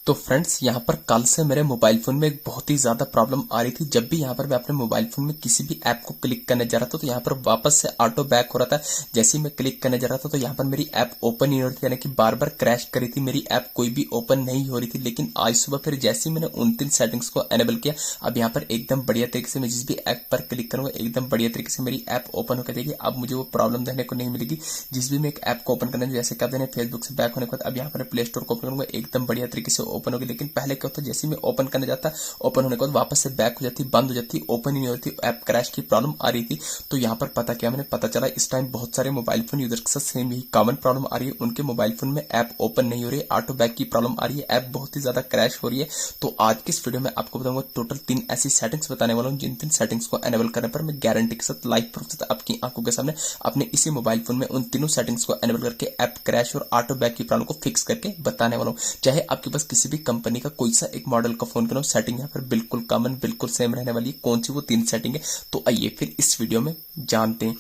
तो फ्रेंड्स यहाँ पर कल से मेरे मोबाइल फोन में एक बहुत ही ज्यादा प्रॉब्लम आ रही थी। जब भी यहाँ पर मैं अपने मोबाइल फोन में किसी भी ऐप को क्लिक करने जा रहा था तो यहाँ पर वापस से ऑटो बैक हो रहा था। जैसे ही मैं क्लिक करने जा रहा था तो यहाँ पर मेरी ऐप ओपन नहीं हो रही थी, यानी कि बार बार क्रैश कर रही थी, मेरी ऐप कोई भी ओपन नहीं हो रही थी। लेकिन आज सुबह फिर जैसे ही मैंने उन 3 सेटिंग्स को एनेबल किया, अब यहाँ पर एकदम बढ़िया तरीके से मैं जिस भी ऐप पर क्लिक करूंगा एकदम बढ़िया तरीके से मेरी ऐप ओपन होकर जाएगी। अब मुझे वो प्रॉब्लम देखने को नहीं मिलेगी। जिस भी मैं एक ऐप को ओपन करने जैसे कर देने फेसबुक से बैक होने के बाद अब यहाँ पर प्ले स्टोर को ओपन करूंगा, एकदम बढ़िया तरीके से ओपन होगी। लेकिन पहले क्या होता है, जैसे मैं ओपन करने जाता ओपन होने के बाद वापस से बैक हो जाती, बंद हो जाती, ओपन ही नहीं होती, ऐप क्रैश की प्रॉब्लम आ रही थी। तो यहाँ पर पता क्या मैंने पता चला इस टाइम बहुत सारे मोबाइल फोन यूजर के साथ सेम यही कॉमन प्रॉब्लम आ रही है। उनके मोबाइल फोन में ऐप ओपन नहीं हो रही है, ऑटो बैक की प्रॉब्लम आ रही है, ऐप बहुत ही ज्यादा क्रैश हो रही है। तो आज की इस वीडियो में आपको बताऊंगा टोटल 3 ऐसी सेटिंग्स बताने वाला हूँ जिन 3 सेटिंग्स को एनेबल करने पर मैं गारंटी के साथ लाइव प्रूफ से आपकी आंखों के सामने अपने इसी मोबाइल फोन में उन तीनों सेटिंग्स को एनेबल करके ऐप क्रैश और ऑटो बैक की प्रॉब्लम को फिक्स करके बताने वाला हूँ। चाहे आपके पास किसी भी कंपनी का कोई सा एक मॉडल का फोन क्यों, सेटिंग यहाँ पर बिल्कुल कॉमन बिल्कुल सेम रहने वाली है। कौन सी वो 3 सेटिंग है तो आइए फिर इस वीडियो में जानते हैं।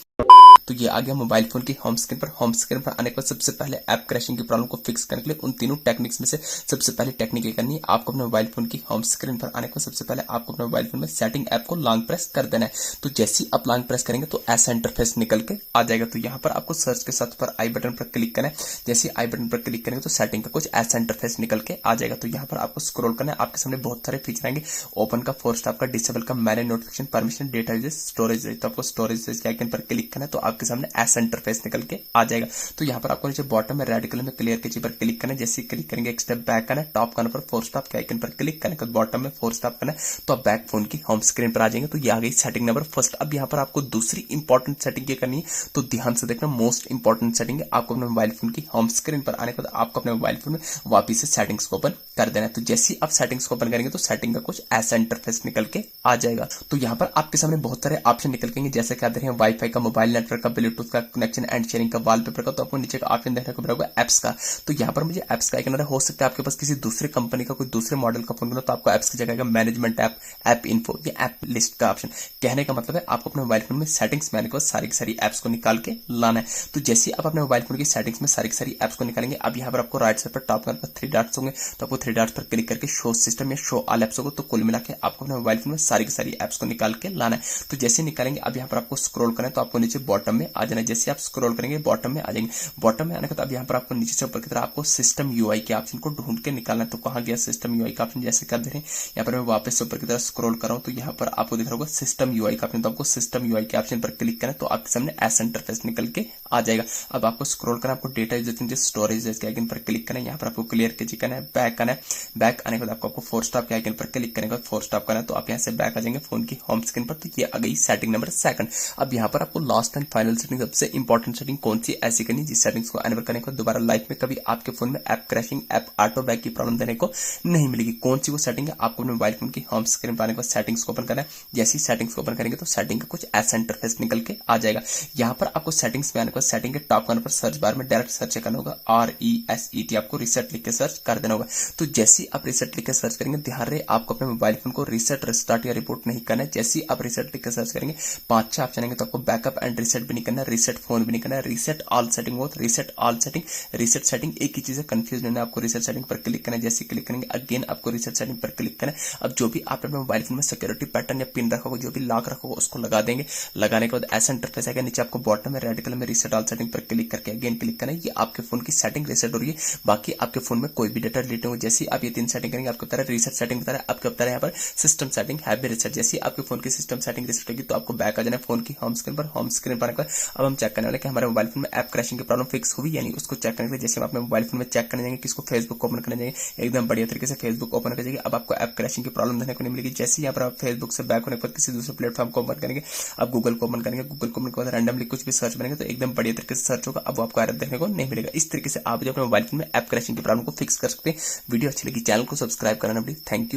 तो ये आ गया मोबाइल फोन की होम स्क्रीन पर। होम स्क्रीन पर आने के बाद सबसे पहले ऐप क्रैशिंग की प्रॉब्लम को फिक्स करने के लिए उन तीनों टेक्निक्स में से सबसे पहले टेक्निक ये करनी है, आपको अपने मोबाइल फोन की होम स्क्रीन पर आने के बाद सबसे पहले आपको अपने मोबाइल फोन में सेटिंग ऐप को लॉन्ग प्रेस कर देना है। तो जैसे ही आप लॉन्ग प्रेस करेंगे तो ऐसा इंटरफेस निकल के आ जाएगा। तो यहाँ पर आपको सर्च के साथ पर आई बटन पर क्लिक करना है। जैसे आई बटन पर क्लिक करेंगे तो सेटिंग का कुछ ऐसा इंटरफेस निकल के आ जाएगा। तो यहाँ पर आपको स्क्रॉल करना है, आपके सामने बहुत सारे फीचर आएंगे, ओपन का, फोर्स का, डिसेबल का, manage notification, permission, data usage, storage. तो आपको स्टोरेज के आइकन पर क्लिक करना है तो आपके सामने ऐसा इंटरफेस निकल के आ जाएगा। तो यहाँ पर आपको नीचे बॉटम में रेड कलर में क्लियर के चीज पर क्लिक करना है। जैसे क्लिक करेंगे एक स्टेप बैक करना है, टॉप करने पर फोर स्टॉप के आइकन पर क्लिक करने के बाद बॉटम में फोर स्टॉप करना है तो आप बैक फोन की होम स्क्रीन पर आ जाएंगे। तो ये आ गई सेटिंग नंबर फर्स्ट। अब यहाँ पर आपको दूसरी इंपॉर्टेंट सेटिंग क्या करनी है तो ध्यान से देखना, मोस्ट इंपॉर्टेंट सेटिंग है। आपको अपने मोबाइल फोन की होम स्क्रीन पर आने के बाद आपको अपने मोबाइल फोन में वापिस से सेटिंग्स को ओपन कर देना है। तो जैसे ही आप सेटिंग्स को ओपन करेंगे तो सेटिंग का कुछ ऐसा इंटरफेस निकल के आ जाएगा। तो यहाँ पर आपके सामने बहुत सारे ऑप्शन निकल के जैसे कि आप देख रहे हैं वाईफाई का, मोबाइल नेटवर्क का, ब्लूटूथ का कनेक्शन एंड शेयरिंग का, वॉलपेपर का। तो आपको नीचे का ऑप्शन देखने को मिलेगा ऐप्स का। तो यहाँ पर मुझे ऐप्स का आइकन हो सकता है आपके पास किसी दूसरे कंपनी का कोई दूसरे मॉडल का फोन हो तो आपको ऐप्स की जगह मैनेजमेंट ऐप, ऐप इन्फो, या ऐप लिस्ट का ऑप्शन। कहने का मतलब है आपको अपने मोबाइल फोन में सेटिंग्स में आने के बाद सारी की सारी ऐप्स को निकाल के लाना है। तो जैसे आप अपने मोबाइल फोन की सेटिंग्स में सारी की सारी ऐप्स को निकालेंगे, अब यहाँ पर आपको राइट साइड पर टॉप करने पर 3 डॉट्स होंगे तो आपको 3 डॉट्स पर क्लिक करके शो सिस्टम या शो ऑल ऐप्स होगा। तो कुल मिला के आपको अपने मोबाइल फोन में सारी की सारी ऐप्स को निकाल के लाना है। तो जैसे निकालेंगे अब यहाँ पर आपको स्क्रॉल करना है तो आपको नीचे बॉटम में आ जाना है। जैसे आप स्क्रॉल करेंगे बॉटम में आ जाएंगे। बॉटम में आने के बाद अब यहाँ पर आपको नीचे से ऊपर की तरह आपको सिस्टम यूआई के ऑप्शन को ढूंढ के निकालना है। तो कहाँ गया सिस्टम यूआई का ऑप्शन, जैसे कर दे रहे हैं यहाँ पर मैं वापस से ऊपर की तरह स्क्रॉल कर रहा हूँ तो यहाँ पर आपको दिख रहा होगा सिस्टम यूआई का ऑप्शन। तो आपको सिस्टम यूआई के ऑप्शन पर क्लिक करना है तो आपके सामने ऐसा इंटरफेस निकल के आ जाएगा। अब आपको स्क्रॉल करना है, आपको डेटा यूजेज स्टोरेज के आइकन पर क्लिक करना है। यहाँ पर आपको क्लियर के जी करना है, बैक करना है। बैक आने के बाद आपको फोर स्टॉप के आइकन पर क्लिक करने के बाद फोर स्टॉप करना है तो आप यहाँ से बैक आ जाएंगे फोन की होम स्क्रीन पर। तो ये आ गई सेटिंग नंबर सेकंड। अब यहाँ पर आपको लास्ट एंड फाइनल सेटिंग, सबसे इंपॉर्टेंट सेटिंग कौन सी ऐसी करनी जिस सेटिंग्स को एनेबल करने के बाद दोबारा लाइफ में कभी आपके फोन में app crashing, app auto back की प्रॉब्लम देने को नहीं मिलेगी। कौन सी वो सेटिंग है, आपको अपने मोबाइल फोन की होम स्क्रीन पर आने के बाद सेटिंग्स को ओपन करना है। जैसे ही सेटिंग्स को ओपन करेंगे तो सेटिंग का कुछ ऐसा इंटरफेस निकल के आ जाएगा। यहाँ पर आपको सेटिंग्स में आने के बाद सेटिंग के टॉप करने पर सर्च बार में डायरेक्ट सर्च करना होगा, RESET, आपको रिसेट लिख के सर्च कर देना होगा। तो जैसे ही आप रिसेट लिख के सर्च करेंगे, ध्यान रहे आपको अपने मोबाइल फोन को रिसेट, रिस्टार्ट या रिपोर्ट नहीं करना है। जैसे ही आप रिसेट लिख के सर्च करेंगे 5-6 ऑप्शन आएंगे तो आपको बैकअप एंड रिसेट भी नहीं करना है, रिसेट फोन भी नहीं करना है, रिसेट ऑल सेटिंग हो, reset all setting, reset setting एक ही चीज है, कंफ्यूज नहीं है। आपको रिसेट सेटिंग पर क्लिक करना है। जैसे क्लिक करेंगे अगेन आपको रिसेट सेटिंग पर क्लिक करना है। अब जो भी आप अपने मोबाइल फोन में सिक्योरिटी पैटर्न या पिन रखा होगा, जो भी लॉक रखा होगा उसको लगा देंगे। लगाने के बाद ऐसा इंटरफेस आएगा, नीचे आपको बॉटम में रेड कलर में रिसेट ऑल सेटिंग पर क्लिक करके अगेन क्लिक करना है। ये आपके फोन की सेटिंग रिसेट हो रही है, बाकी आपके फोन में कोई भी डेटा डिलीट हो। जैसे आप ये 3 सेटिंग करेंगे आपको बता रहा है रिसेट सेटिंग बता रहा है, आपको बता रहा है यहाँ पर सिस्टम सेटिंग है भी रिसेट। जैसे आपके फोन की सिस्टम सेटिंग रिसेट होगी तो आपको बैक आ जाना है फोन की होम स्क्रीन पर। होम स्क्रीन पर आकर अब हम चेक करने वाले कि हमारे मोबाइल फोन में ऐप क्रैशिंग की प्रॉब्लम फिक्स हुई यानी उसको चेक करने के लिए जैसे हम अपने मोबाइल फोन में चेक करने जाएंगे, किसको फेसबुक ओपन करने जाएंगे, एकदम बढ़िया तरीके से फेसबुक ओपन कर जाएगी। अब आपको ऐप क्रैशिंग की प्रॉब्लम देखने को नहीं मिलेगी। जैसे यहाँ पर आप फेसबुक से बैक होने पर किसी दूसरे प्लेटफॉर्म को ओपन करेंगे, आप गूगल को ओपन करेंगे, गूगल को ओपन के बाद रैंडमली कुछ भी सर्च करेंगे तो एकदम बढ़िया तरीके से सर्च होगा। अब आपको एरर देखने को नहीं मिलेगा। इस तरीके से आप जो अपने मोबाइल फोन में ऐप क्रैशिंग की प्रॉब्लम को फिक्स कर सकते हैं। वीडियो अच्छी लगी चैनल को सब्सक्राइब करना प्लीज। Thank you.